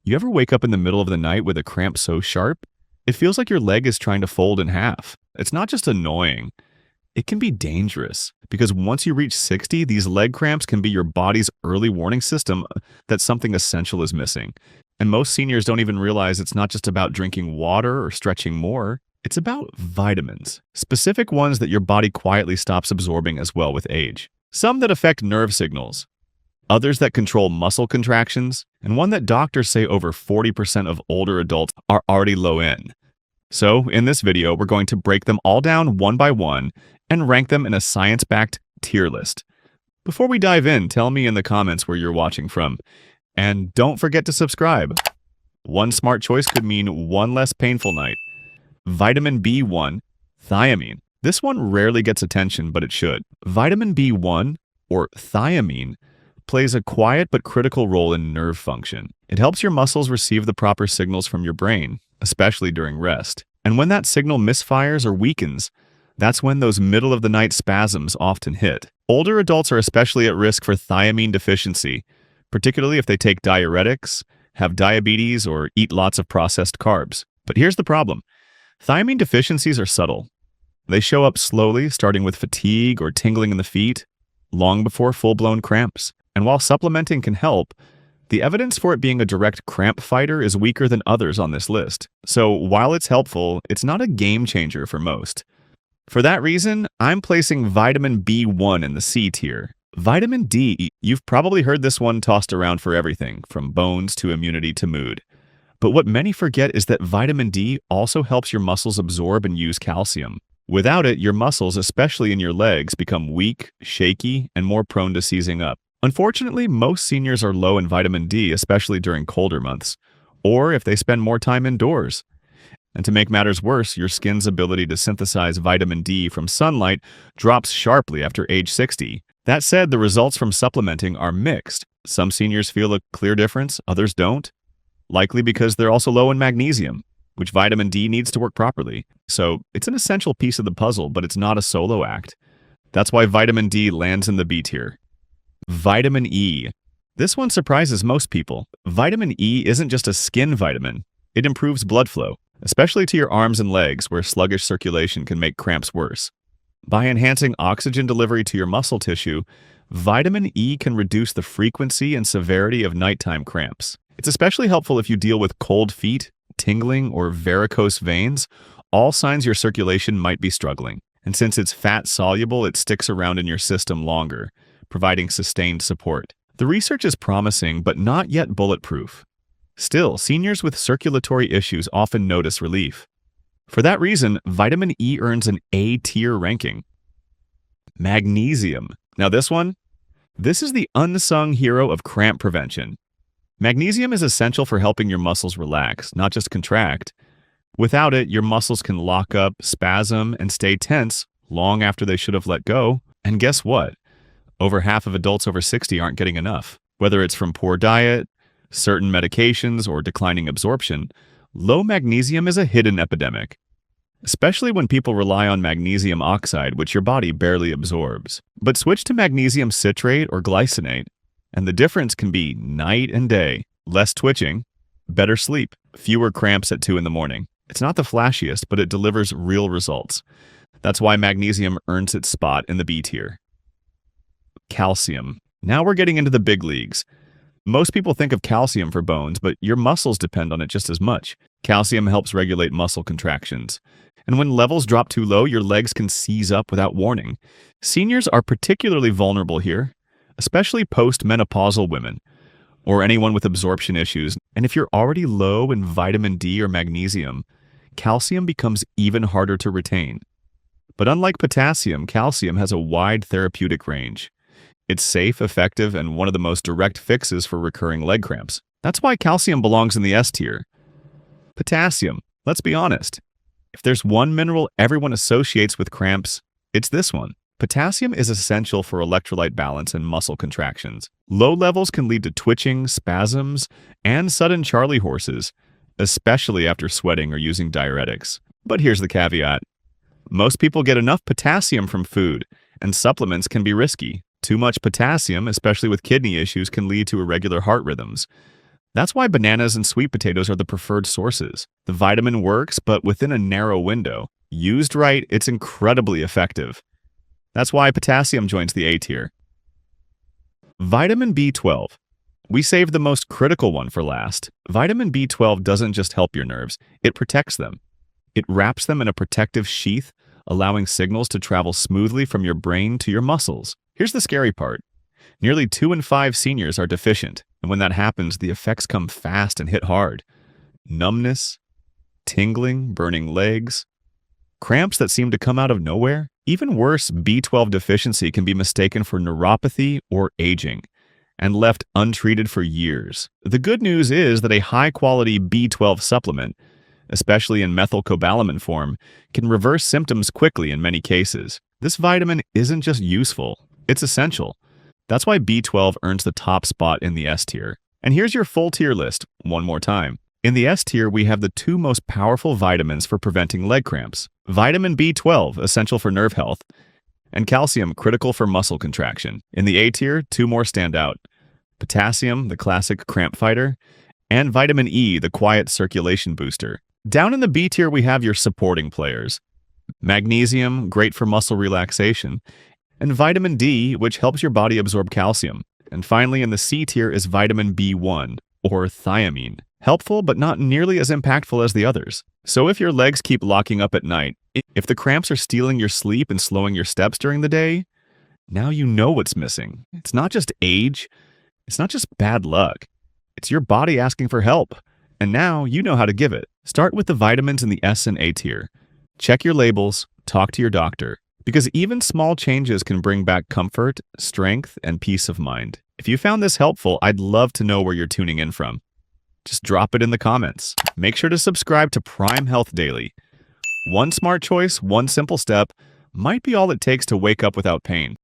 You ever wake up in the middle of the night with a cramp so sharp? It feels like your leg is trying to fold in half. It's not just annoying, it can be dangerous because once you reach 60, these leg cramps can be your body's early warning system that something essential is missing. And most seniors don't even realize it's not just about drinking water or stretching more. It's about vitamins, specific ones that your body quietly stops absorbing as well with age. Some that affect nerve signals, others that control muscle contractions, and one that doctors say over 40% of older adults are already low in. So, in this video, we're going to break them all down one by one and rank them in a science-backed tier list. Before we dive in, tell me in the comments where you're watching from. And don't forget to subscribe. One smart choice could mean one less painful night. Vitamin B1, thiamine. This one rarely gets attention, but it should. Vitamin B1, or thiamine, plays a quiet but critical role in nerve function. It helps your muscles receive the proper signals from your brain, especially during rest. And when that signal misfires or weakens, that's when those middle-of-the-night spasms often hit. Older adults are especially at risk for thiamine deficiency, particularly if they take diuretics, have diabetes, or eat lots of processed carbs. But here's the problem. Thiamine deficiencies are subtle. They show up slowly, starting with fatigue or tingling in the feet, long before full-blown cramps. And while supplementing can help, the evidence for it being a direct cramp fighter is weaker than others on this list. So while it's helpful, it's not a game changer for most. For that reason, I'm placing vitamin B1 in the C tier. Vitamin D, you've probably heard this one tossed around for everything, from bones to immunity to mood. But what many forget is that vitamin D also helps your muscles absorb and use calcium. Without it, your muscles, especially in your legs, become weak, shaky, and more prone to seizing up. Unfortunately, most seniors are low in vitamin D, especially during colder months, or if they spend more time indoors. And to make matters worse, your skin's ability to synthesize vitamin D from sunlight drops sharply after age 60. That said, the results from supplementing are mixed. Some seniors feel a clear difference, others don't, likely because they're also low in magnesium, which vitamin D needs to work properly. So it's an essential piece of the puzzle, but it's not a solo act. That's why vitamin D lands in the B tier. Vitamin E. This one surprises most people. Vitamin E isn't just a skin vitamin. It improves blood flow, especially to your arms and legs where sluggish circulation can make cramps worse. By enhancing oxygen delivery to your muscle tissue, vitamin E can reduce the frequency and severity of nighttime cramps. It's especially helpful if you deal with cold feet, tingling, or varicose veins, all signs your circulation might be struggling. And since it's fat-soluble, it sticks around in your system longer, providing sustained support. The research is promising, but not yet bulletproof. Still, seniors with circulatory issues often notice relief. For that reason, vitamin E earns an A-tier ranking. Magnesium. Now this is the unsung hero of cramp prevention. Magnesium is essential for helping your muscles relax, not just contract. Without it, your muscles can lock up, spasm, and stay tense long after they should have let go. And guess what? Over half of adults over 60 aren't getting enough. Whether it's from poor diet, certain medications, or declining absorption, low magnesium is a hidden epidemic, especially when people rely on magnesium oxide, which your body barely absorbs. But switch to magnesium citrate or glycinate, and the difference can be night and day. Less twitching, better sleep, fewer cramps at 2 in the morning. It's not the flashiest, but it delivers real results. That's why magnesium earns its spot in the B tier. Calcium. Now we're getting into the big leagues. Most people think of calcium for bones, but your muscles depend on it just as much. Calcium helps regulate muscle contractions. And when levels drop too low, your legs can seize up without warning. Seniors are particularly vulnerable here, especially post-menopausal women or anyone with absorption issues. And if you're already low in vitamin D or magnesium, calcium becomes even harder to retain. But unlike potassium, calcium has a wide therapeutic range. It's safe, effective, and one of the most direct fixes for recurring leg cramps. That's why calcium belongs in the S tier. Potassium. Let's be honest. If there's one mineral everyone associates with cramps, it's this one. Potassium is essential for electrolyte balance and muscle contractions. Low levels can lead to twitching, spasms, and sudden Charlie horses, especially after sweating or using diuretics. But here's the caveat. Most people get enough potassium from food, and supplements can be risky. Too much potassium, especially with kidney issues, can lead to irregular heart rhythms. That's why bananas and sweet potatoes are the preferred sources. The vitamin works, but within a narrow window. Used right, it's incredibly effective. That's why potassium joins the A tier. Vitamin B12. We saved the most critical one for last. Vitamin B12 doesn't just help your nerves, it protects them. It wraps them in a protective sheath, allowing signals to travel smoothly from your brain to your muscles. Here's the scary part. Nearly 2 in 5 seniors are deficient, and when that happens, the effects come fast and hit hard. Numbness, tingling, burning legs, cramps that seem to come out of nowhere. Even worse, B12 deficiency can be mistaken for neuropathy or aging and left untreated for years. The good news is that a high-quality B12 supplement, especially in methylcobalamin form, can reverse symptoms quickly in many cases. This vitamin isn't just useful, it's essential. That's why B12 earns the top spot in the S tier. And here's your full tier list, one more time. In the S tier, we have the 2 most powerful vitamins for preventing leg cramps. Vitamin B12, essential for nerve health, and calcium, critical for muscle contraction. In the A tier, 2 more stand out. Potassium, the classic cramp fighter, and vitamin E, the quiet circulation booster. Down in the B tier, we have your supporting players. Magnesium, great for muscle relaxation, and vitamin D, which helps your body absorb calcium. And finally, in the C tier is vitamin B1, or thiamine. Helpful, but not nearly as impactful as the others. So if your legs keep locking up at night, if the cramps are stealing your sleep and slowing your steps during the day, now you know what's missing. It's not just age, it's not just bad luck. It's your body asking for help. And now you know how to give it. Start with the vitamins in the S and A tier. Check your labels, talk to your doctor, because even small changes can bring back comfort, strength, and peace of mind. If you found this helpful, I'd love to know where you're tuning in from. Just drop it in the comments. Make sure to subscribe to Prime Health Daily. One smart choice, one simple step, might be all it takes to wake up without pain.